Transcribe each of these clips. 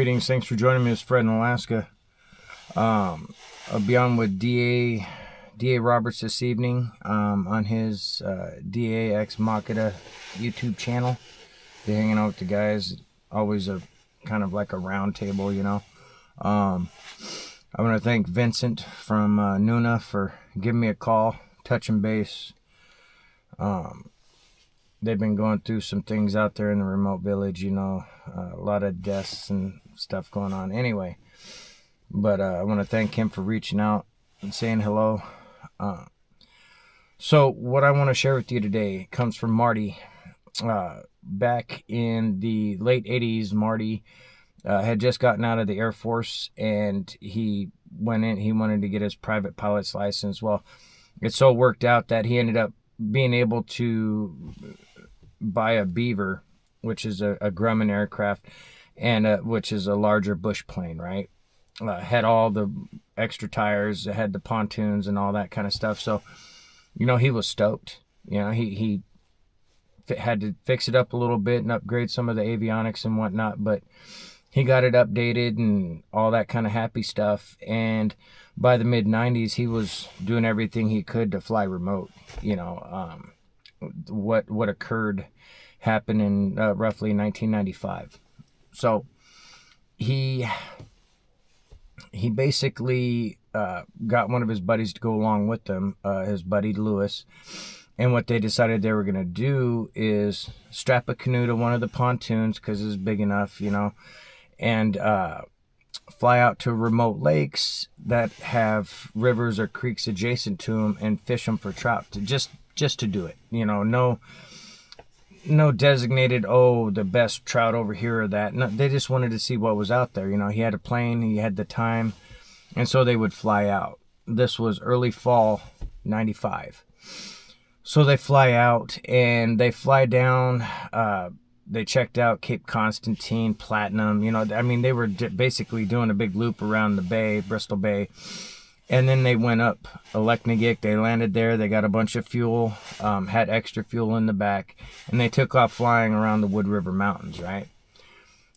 Greetings. Thanks for joining me. It's Fred in Alaska. I'll be on with DA Roberts this evening on his DA Ex Machina YouTube channel. Be hanging out with the guys. Always a kind of like a round table, you know. I want to thank Vincent from Nuna for giving me a call, touching base. They've been going through some things out there in the remote village, you know, a lot of deaths and stuff going on anyway. But I want to thank him for reaching out and saying hello. So what I want to share with you today comes from Marty. Back in the late 80s, Marty had just gotten out of the Air Force, and he wanted to get his private pilot's license. Well, it so worked out that he ended up being able to buy a Beaver, which is a Grumman aircraft, and which is a larger bush plane, right? Had all the extra tires, had the pontoons and all that kind of stuff. So, you know, he was stoked. You know, he had to fix it up a little bit and upgrade some of the avionics and whatnot, but he got it updated and all that kind of happy stuff. And by the mid-90s, he was doing everything he could to fly remote. You know, what occurred happened in roughly 1995. So he basically got one of his buddies to go along with them, his buddy Lewis. And what they decided they were going to do is strap a canoe to one of the pontoons because it's big enough, you know, and fly out to remote lakes that have rivers or creeks adjacent to them and fish them for trout, just to do it. You know, no designated, the best trout over here or that. No, they just wanted to see what was out there. You know, he had a plane, he had the time, and so they would fly out. This was early fall 95. So they fly out and they fly down. They checked out Cape Constantine, Platinum. You know, I mean, they were basically doing a big loop around the bay, Bristol Bay. And then they went up Aleknagik. They landed there. They got a bunch of fuel, had extra fuel in the back. And they took off flying around the Wood River Mountains, right?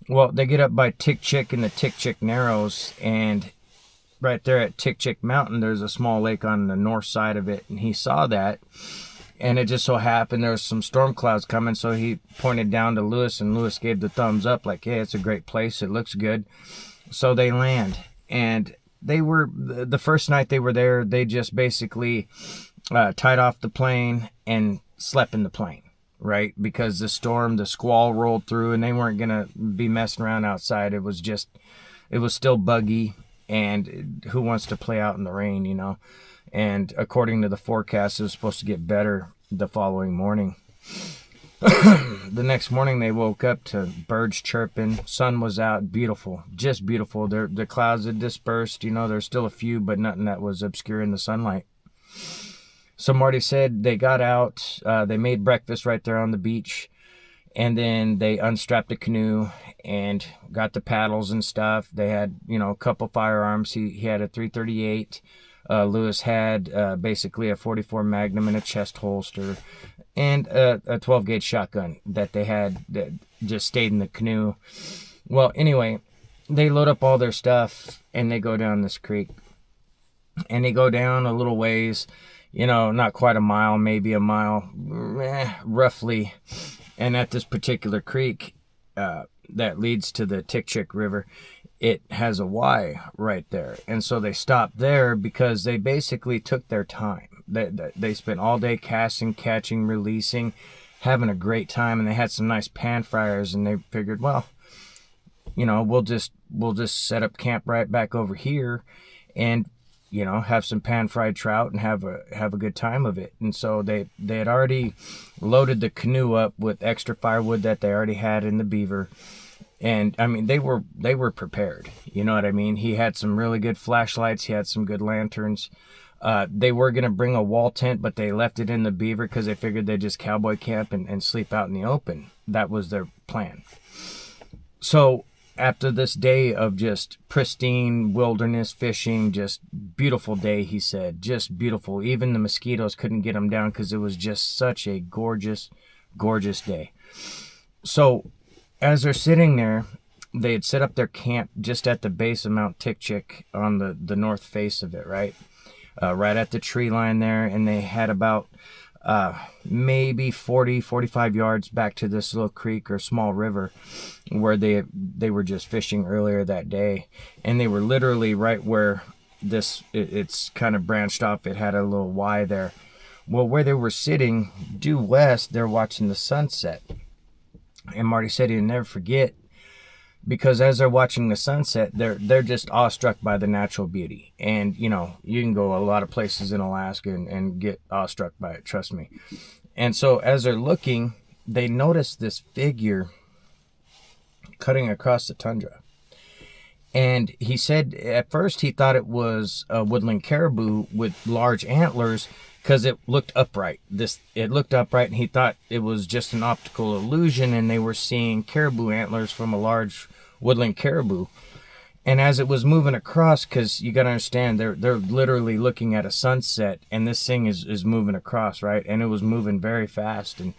Well, they get up by Tikchik and the Tikchik Narrows. And right there at Tikchik Mountain, there's a small lake on the north side of it. And he saw that. And it just so happened there was some storm clouds coming, so he pointed down to Lewis, and Lewis gave the thumbs up, like, hey, it's a great place, it looks good. So they land, and they were, the first night they were there, they just basically tied off the plane and slept in the plane, right? Because the storm, the squall rolled through, and they weren't going to be messing around outside. It was still buggy, and who wants to play out in the rain, you know? And according to the forecast, it was supposed to get better the following morning. The next morning, they woke up to birds chirping. Sun was out. Beautiful. Just beautiful. The clouds had dispersed. You know, there's still a few, but nothing that was obscuring the sunlight. So Marty said they got out. They made breakfast right there on the beach. And then they unstrapped the canoe and got the paddles and stuff. They had, you know, a couple firearms. He had a .338. Lewis had basically a .44 Magnum in a chest holster and a 12 gauge shotgun that they had that just stayed in the canoe. Well, anyway, they load up all their stuff and they go down this creek, and they go down a little ways, you know, not quite a mile, maybe a mile, roughly. And at this particular creek that leads to the Tikchik River, it has a Y right there. And so they stopped there because they basically took their time. They spent all day casting, catching, releasing, having a great time. And they had some nice pan fryers, and they figured, well, you know, we'll just set up camp right back over here and, you know, have some pan fried trout and have a good time of it. And so they had already loaded the canoe up with extra firewood that they already had in the Beaver. And I mean, they were prepared. You know what I mean? He had some really good flashlights. He had some good lanterns. They were going to bring a wall tent, but they left it in the Beaver because they figured they'd just cowboy camp and sleep out in the open. That was their plan. So after this day of just pristine wilderness fishing, just beautiful day, he said, just beautiful. Even the mosquitoes couldn't get them down because it was just such a gorgeous, gorgeous day. So as they're sitting there, they had set up their camp just at the base of Mount Tikchik on the north face of it, right? Right at the tree line there. And they had about maybe 45 yards back to this little creek or small river where they were just fishing earlier that day. And they were literally right where it's kind of branched off. It had a little Y there. Well, where they were sitting due west, they're watching the sunset. And Marty said he'd never forget, because as they're watching the sunset, they're just awestruck by the natural beauty. And, you know, you can go a lot of places in Alaska and get awestruck by it, trust me. And so as they're looking, they notice this figure cutting across the tundra. And he said at first he thought it was a woodland caribou with large antlers, because it looked upright. It looked upright, and he thought it was just an optical illusion, and they were seeing caribou antlers from a large woodland caribou. And as it was moving across, because you got to understand, they're literally looking at a sunset, and this thing is moving across, right? And it was moving very fast. And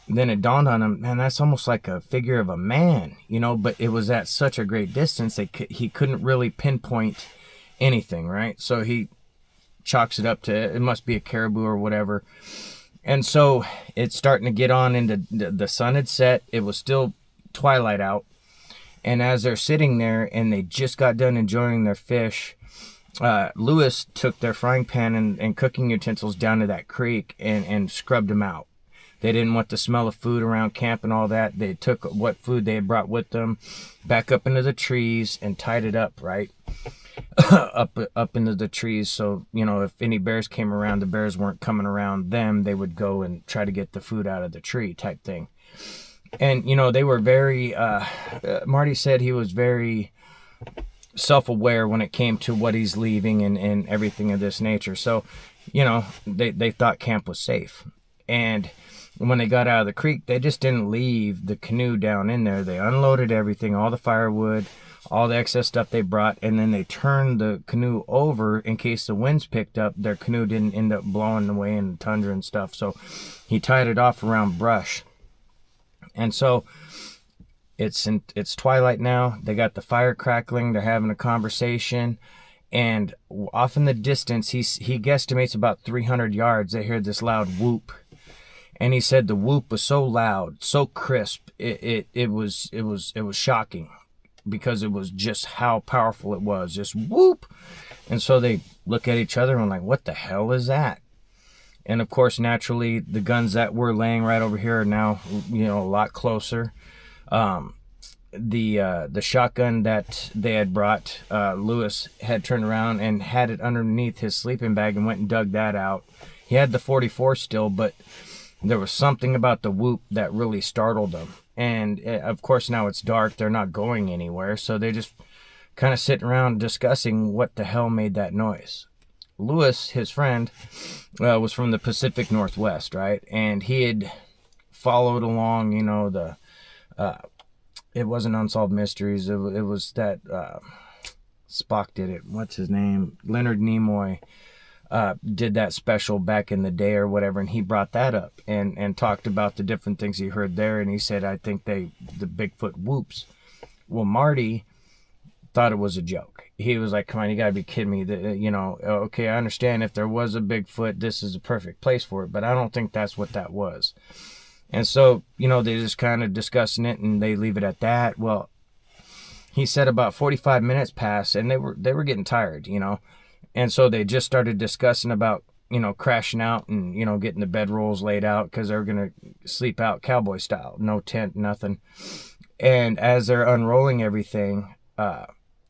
then it dawned on him, man, that's almost like a figure of a man, you know, but it was at such a great distance, he couldn't really pinpoint anything, right? So he chalks it up to, it must be a caribou or whatever. And so it's starting to get on into the sun had set. It was still twilight out. And as they're sitting there and they just got done enjoying their fish, Lewis took their frying pan and cooking utensils down to that creek and scrubbed them out. They didn't want the smell of food around camp and all that. They took what food they had brought with them back up into the trees and tied it up, right? up into the trees, so, you know, if any bears came around, the bears weren't coming around them. They would go and try to get the food out of the tree type thing. And, you know, they were very, Marty said he was very self-aware when it came to what he's leaving and everything of this nature. So, you know, they thought camp was safe. And when they got out of the creek, they just didn't leave the canoe down in there. They unloaded everything, all the firewood, all the excess stuff they brought, and then they turned the canoe over in case the winds picked up. Their canoe didn't end up blowing away in the tundra and stuff. So he tied it off around brush. And so it's twilight now. They got the fire crackling. They're having a conversation. And off in the distance, he guesstimates about 300 yards, they heard this loud whoop. And he said the whoop was so loud, so crisp, it was shocking, because it was just how powerful it was, just whoop. And so they look at each other and like, what the hell is that? And of course, naturally, the guns that were laying right over here are now, you know, a lot closer. The shotgun that they had brought, Lewis had turned around and had it underneath his sleeping bag and went and dug that out. He had the 44 still, but there was something about the whoop that really startled them. And of course, now it's dark. They're not going anywhere. So they're just kind of sitting around discussing what the hell made that noise. Lewis, his friend, was from the Pacific Northwest, right? And he had followed along, you know, it wasn't Unsolved Mysteries. It was that Spock did it. What's his name? Leonard Nimoy did that special back in the day or whatever, and he brought that up and talked about the different things he heard there. And he said, I think the Bigfoot whoops. Well, Marty thought it was a joke. He was like, come on, you gotta be kidding me. You know, okay, I understand if there was a Bigfoot, this is a perfect place for it, but I don't think that's what that was. And so, you know, they just kind of discussing it and they leave it at that. Well, he said about 45 minutes passed and they were getting tired, you know. And so they just started discussing about, you know, crashing out and, you know, getting the bedrolls laid out because they were going to sleep out cowboy style. No tent, nothing. And as they're unrolling everything,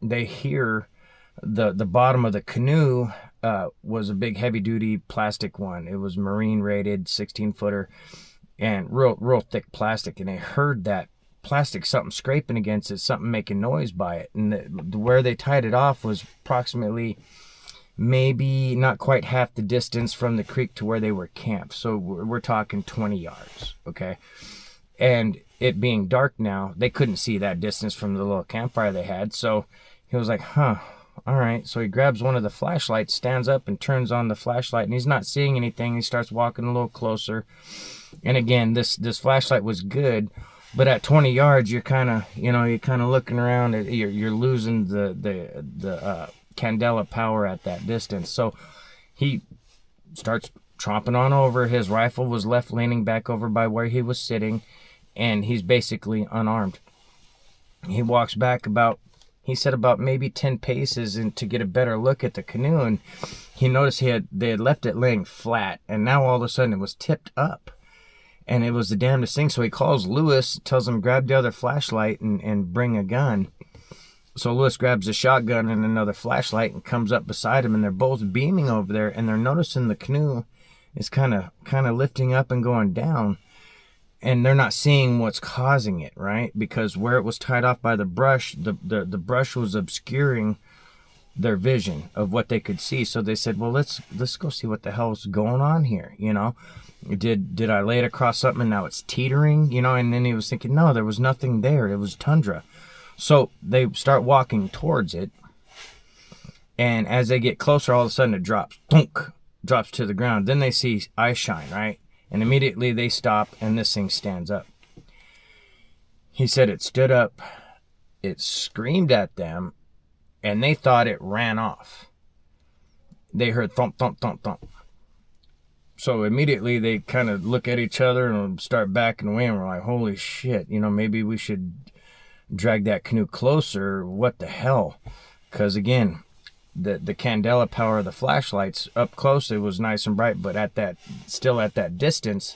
they hear the bottom of the canoe was a big heavy-duty plastic one. It was marine rated, 16-footer, and real thick plastic. And they heard that plastic, something scraping against it, something making noise by it. And where they tied it off was approximately maybe not quite half the distance from the creek to where they were camped. So we're talking 20 yards, okay? And it being dark now, they couldn't see that distance from the little campfire they had. So he was like, huh, all right. So he grabs one of the flashlights, stands up and turns on the flashlight, and he's not seeing anything. He starts walking a little closer. And again, this flashlight was good, But at 20 yards, you're kind of, you're kind of looking around. You're losing the candela power at that distance. So he starts tromping on over. His rifle was left leaning back over by where he was sitting, and he's basically unarmed. He walks back about maybe 10 paces and to get a better look at the canoe, and he noticed they had left it laying flat, and now all of a sudden it was tipped up. And it was the damnedest thing. So he calls Lewis, tells him grab the other flashlight and bring a gun. So Lewis grabs a shotgun and another flashlight and comes up beside him, and they're both beaming over there, and they're noticing the canoe is kind of lifting up and going down, and they're not seeing what's causing it, right? Because where it was tied off by the brush, the brush was obscuring their vision of what they could see. So they said, well, let's go see what the hell's going on here, Did I lay it across something and now it's teetering, And then he was thinking, no, there was nothing there. It was tundra. So they start walking towards it, and as they get closer, all of a sudden it drops, thunk, drops to the ground. Then they see eye shine, right? And immediately they stop, and this thing stands up. He said it stood up, it screamed at them, and they thought it ran off. They heard thump, thump, thump, thump. So immediately they kind of look at each other and start backing away, and we're like, holy shit, maybe we should drag that canoe closer. What the hell? Because again, the candela power of the flashlights up close, it was nice and bright, but at that distance,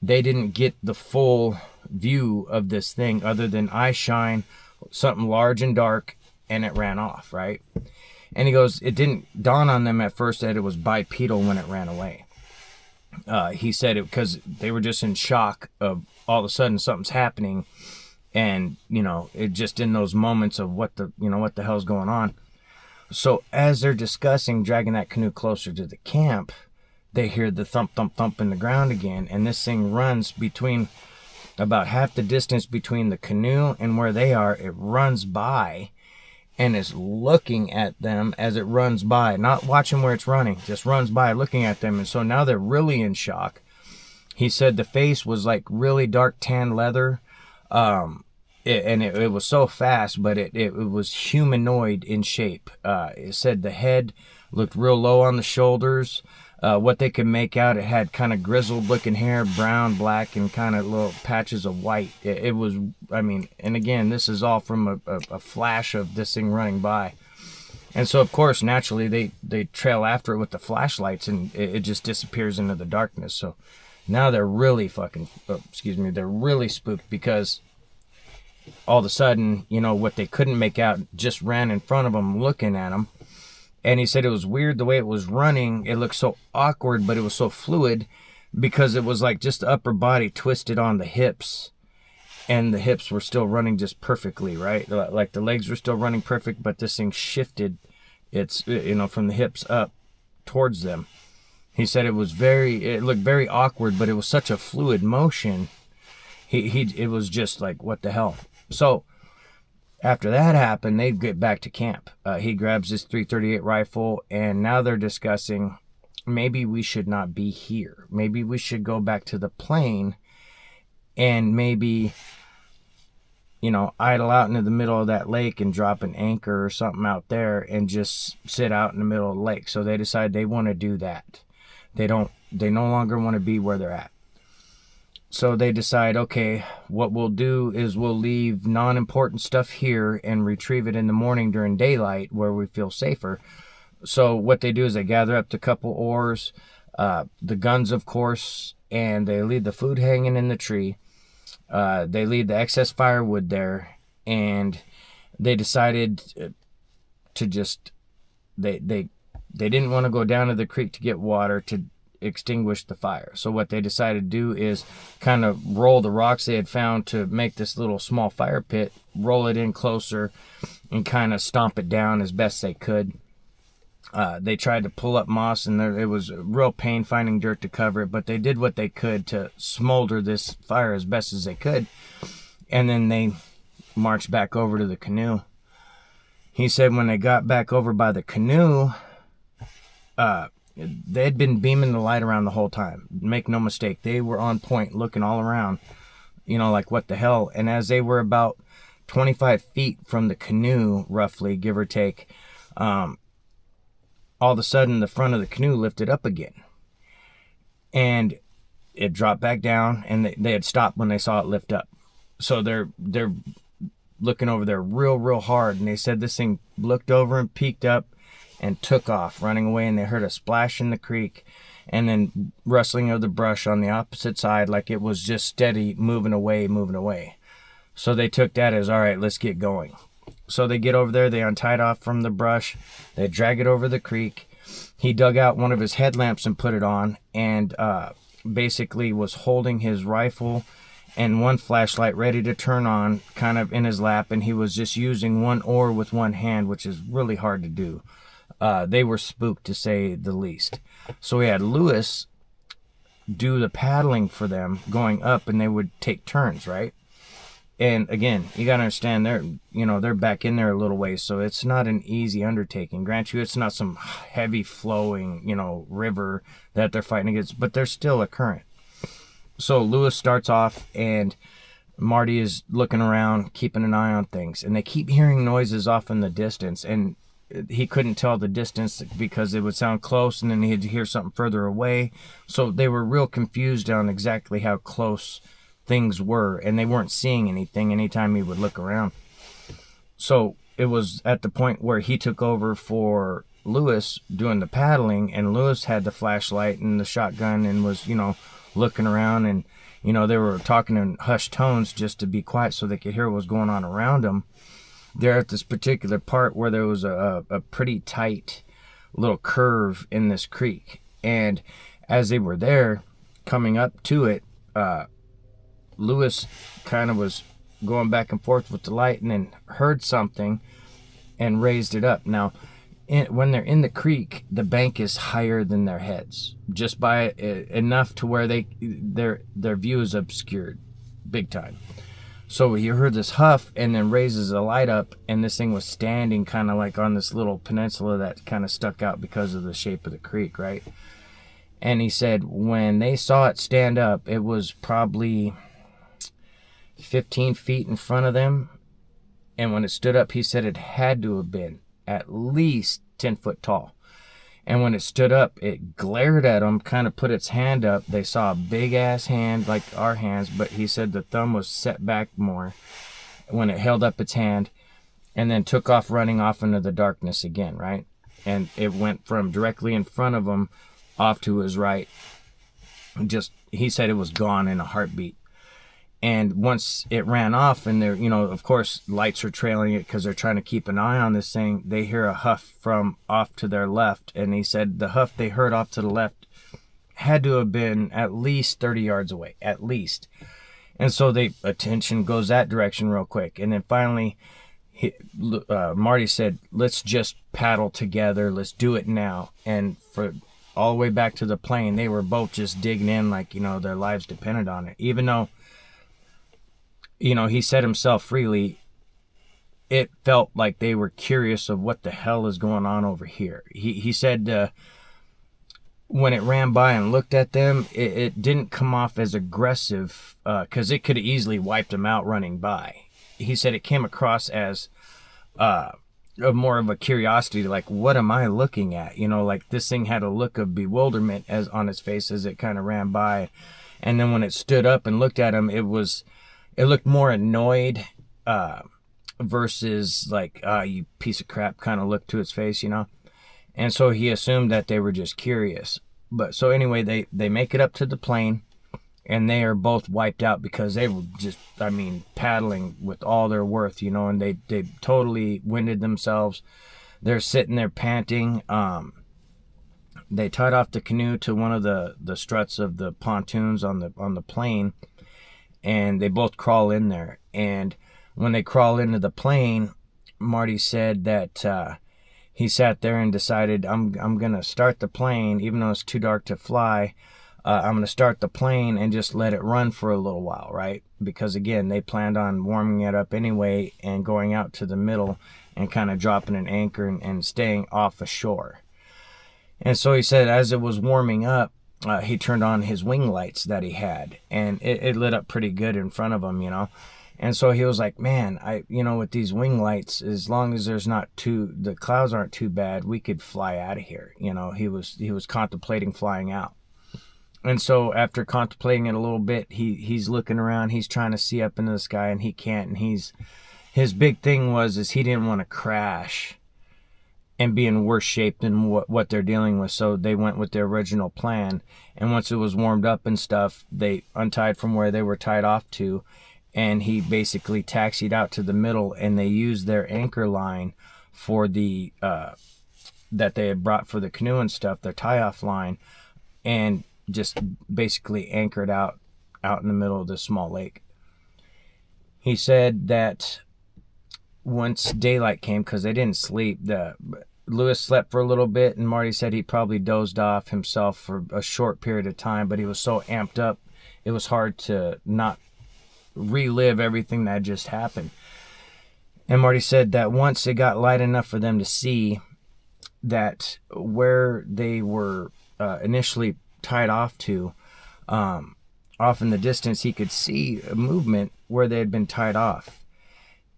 they didn't get the full view of this thing other than eye shine, something large and dark, and it ran off, right? And he goes, it didn't dawn on them at first that it was bipedal when it ran away. He said it because they were just in shock of all of a sudden something's happening, and it just in those moments of what the hell's going on. So as they're discussing dragging that canoe closer to the camp, they hear the thump, thump, thump in the ground again, and this thing runs between about half the distance between the canoe and where they are. It runs by and is looking at them as it runs by, not watching where it's running, just runs by looking at them. And so now they're really in shock. He said the face was like really dark tan leather, it was so fast, but it was humanoid in shape. It said the head looked real low on the shoulders. What they could make out, it had kind of grizzled looking hair, brown, black, and kind of little patches of white. It was, and again, this is all from a flash of this thing running by. And so, of course, naturally, they trail after it with the flashlights, and it just disappears into the darkness. So now they're really they're really spooked, because all of a sudden, what they couldn't make out just ran in front of them looking at them. And he said it was weird the way it was running. It looked so awkward, but it was so fluid, because it was like just the upper body twisted on the hips, and the hips were still running just perfectly, right? Like the legs were still running perfect, but this thing shifted from the hips up towards them. He said it looked very awkward, but it was such a fluid motion. It was just like, what the hell? So after that happened, they get back to camp. He grabs his .338 rifle, and now they're discussing, maybe we should not be here. Maybe we should go back to the plane and maybe, idle out into the middle of that lake and drop an anchor or something out there and just sit out in the middle of the lake. So they decide they want to do that. They no longer want to be where they're at. So they decide, okay, what we'll do is we'll leave non-important stuff here and retrieve it in the morning during daylight where we feel safer. So what they do is they gather up the couple oars, the guns, of course, and they leave the food hanging in the tree. They leave the excess firewood there, and they decided to just, they didn't want to go down to the creek to get water to extinguish the fire. So what they decided to do is kind of roll the rocks they had found to make this little small fire pit, roll it in closer, and kind of stomp it down as best they could. They tried to pull up moss, and it was a real pain finding dirt to cover it, but they did what they could to smolder this fire as best as they could. And then they marched back over to the canoe. He said when they got back over by the canoe, they had been beaming the light around the whole time. Make no mistake, they were on point, looking all around. like what the hell. And as they were about 25 feet from the canoe, roughly, give or take, all of a sudden the front of the canoe lifted up again. And it dropped back down, and they had stopped when they saw it lift up. So they're looking over there real hard, and they said this thing looked over and peeked up and took off, running away, and they heard a splash in the creek and then rustling of the brush on the opposite side, like it was just steady moving away. So they took that as, all right, let's get going. So they get over there, they untied off from the brush, they drag it over the creek. He dug out one of his headlamps and put it on, and basically was holding his rifle and one flashlight ready to turn on, kind of in his lap, and he was just using one oar with one hand, which is really hard to do. They were spooked, to say the least. So we had Lewis do the paddling for them going up, and they would take turns, right? And again, you got to understand, they're back in there a little ways, so it's not an easy undertaking. Grant you, it's not some heavy flowing, river that they're fighting against, but there's still a current. So Lewis starts off, and Marty is looking around, keeping an eye on things, and they keep hearing noises off in the distance, and he couldn't tell the distance because it would sound close, and then he'd hear something further away. So they were real confused on exactly how close things were, and they weren't seeing anything anytime he would look around. So it was at the point where he took over for Lewis doing the paddling, and Lewis had the flashlight and the shotgun and was, looking around, and, they were talking in hushed tones just to be quiet so they could hear what was going on around them. They're at this particular part where there was a pretty tight little curve in this creek, and as they were there, coming up to it, Lewis kind of was going back and forth with the light, and then heard something and raised it up. Now, when they're in the creek, the bank is higher than their heads, just by enough to where their view is obscured big time. So he heard this huff and then raises the light up, and this thing was standing kind of like on this little peninsula that kind of stuck out because of the shape of the creek, right? And he said when they saw it stand up, it was probably 15 feet in front of them. And when it stood up, he said it had to have been at least 10 foot tall. And when it stood up, it glared at them, kind of put its hand up. They saw a big ass hand like our hands, but he said the thumb was set back more when it held up its hand, and then took off running off into the darkness again, right? And it went from directly in front of him off to his right. He said it was gone in a heartbeat. And once it ran off, and they're, of course, lights are trailing it because they're trying to keep an eye on this thing, they hear a huff from off to their left. And he said the huff they heard off to the left had to have been at least 30 yards away, at least. And so attention goes that direction real quick. And then finally, Marty said, let's just paddle together. Let's do it now. And for all the way back to the plane, they were both just digging in like, their lives depended on it. Even though, he said himself freely, it felt like they were curious of what the hell is going on over here. He said when it ran by and looked at them, it didn't come off as aggressive because it could have easily wiped them out running by. He said it came across as more of a curiosity, like, what am I looking at? Like this thing had a look of bewilderment as on its face as it kind of ran by. And then when it stood up and looked at him, it looked more annoyed versus like, you piece of crap kind of look to its face, And so he assumed that they were just curious. But so anyway, they make it up to the plane, and they are both wiped out because they were just, paddling with all their worth, and they totally winded themselves. They're sitting there panting. They tied off the canoe to one of the struts of the pontoons on the plane, and they both crawl in there. And when they crawl into the plane, Marty said that he sat there and decided, I'm going to start the plane, even though it's too dark to fly. I'm going to start the plane and just let it run for a little while, right? Because, again, they planned on warming it up anyway and going out to the middle and kind of dropping an anchor and staying off ashore. And so he said as it was warming up, he turned on his wing lights that he had, and it lit up pretty good in front of him, you know. And so he was like, man, with these wing lights, as long as the clouds aren't too bad, we could fly out of here. You know, he was contemplating flying out. And so after contemplating it a little bit, he's looking around, he's trying to see up into the sky, and he can't. And his big thing is he didn't want to crash and be in worse shape than what they're dealing with. So they went with their original plan. And once it was warmed up and stuff, they untied from where they were tied off to, and he basically taxied out to the middle, and they used their anchor line for the that they had brought for the canoe and stuff, their tie-off line, and just basically anchored out in the middle of this small lake. He said that once daylight came, because they didn't sleep, Lewis slept for a little bit, and Marty said he probably dozed off himself for a short period of time, but he was so amped up, it was hard to not relive everything that just happened. And Marty said that once it got light enough for them to see that where they were initially tied off to, off in the distance, he could see a movement where they had been tied off.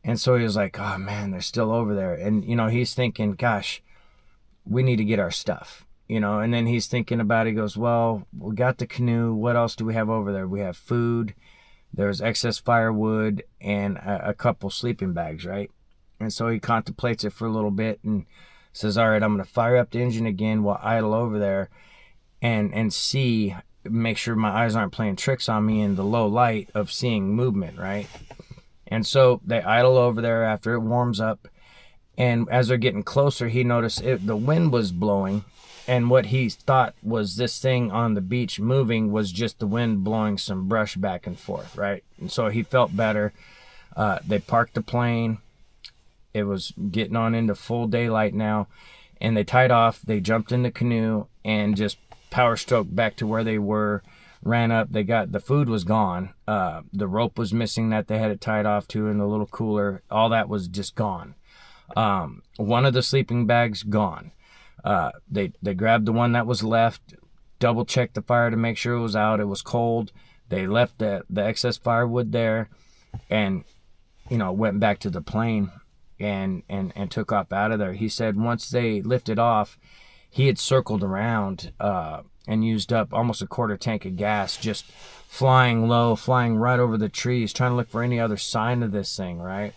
And so he was like, oh man, they're still over there. And, he's thinking, gosh, we need to get our stuff, and then he's thinking about it. He goes, well, we got the canoe. What else do we have over there? We have food. There's excess firewood and a couple sleeping bags, right? And so he contemplates it for a little bit and says, all right, I'm going to fire up the engine again. We'll idle over there and make sure my eyes aren't playing tricks on me in the low light of seeing movement, right? And so they idle over there after it warms up. And as they're getting closer, he noticed the wind was blowing. And what he thought was this thing on the beach moving was just the wind blowing some brush back and forth, right? And so he felt better. They parked the plane. It was getting on into full daylight now. And they tied off. They jumped in the canoe and just power stroked back to where they were. Ran up. The food was gone. The rope was missing that they had it tied off to in the little cooler. All that was just gone. One of the sleeping bags gone. They grabbed the one that was left, double checked the fire to make sure it was out. It was cold. They left the excess firewood there, and went back to the plane and took off out of there. He said once they lifted off, he had circled around and used up almost a quarter tank of gas, just flying low, flying right over the trees, trying to look for any other sign of this thing, right?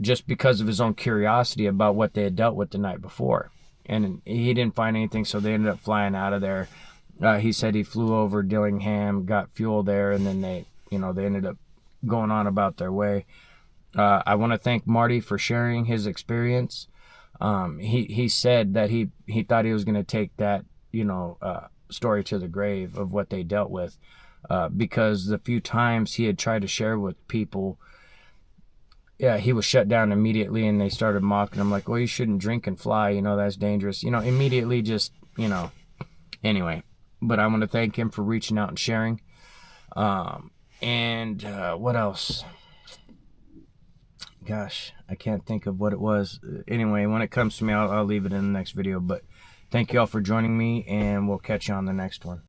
Just because of his own curiosity about what they had dealt with the night before. And he didn't find anything, so they ended up flying out of there. He said he flew over Dillingham, got fuel there, and then they ended up going on about their way. I want to thank Marty for sharing his experience. He said that he thought he was going to take that story to the grave of what they dealt with, because the few times he had tried to share with people, he was shut down immediately, and they started mocking him like, well, you shouldn't drink and fly, that's dangerous, immediately, just anyway. But I want to thank him for reaching out and sharing. And what else? Gosh, I can't think of what it was. Anyway, when it comes to me, I'll leave it in the next video. But thank you all for joining me, and we'll catch you on the next one.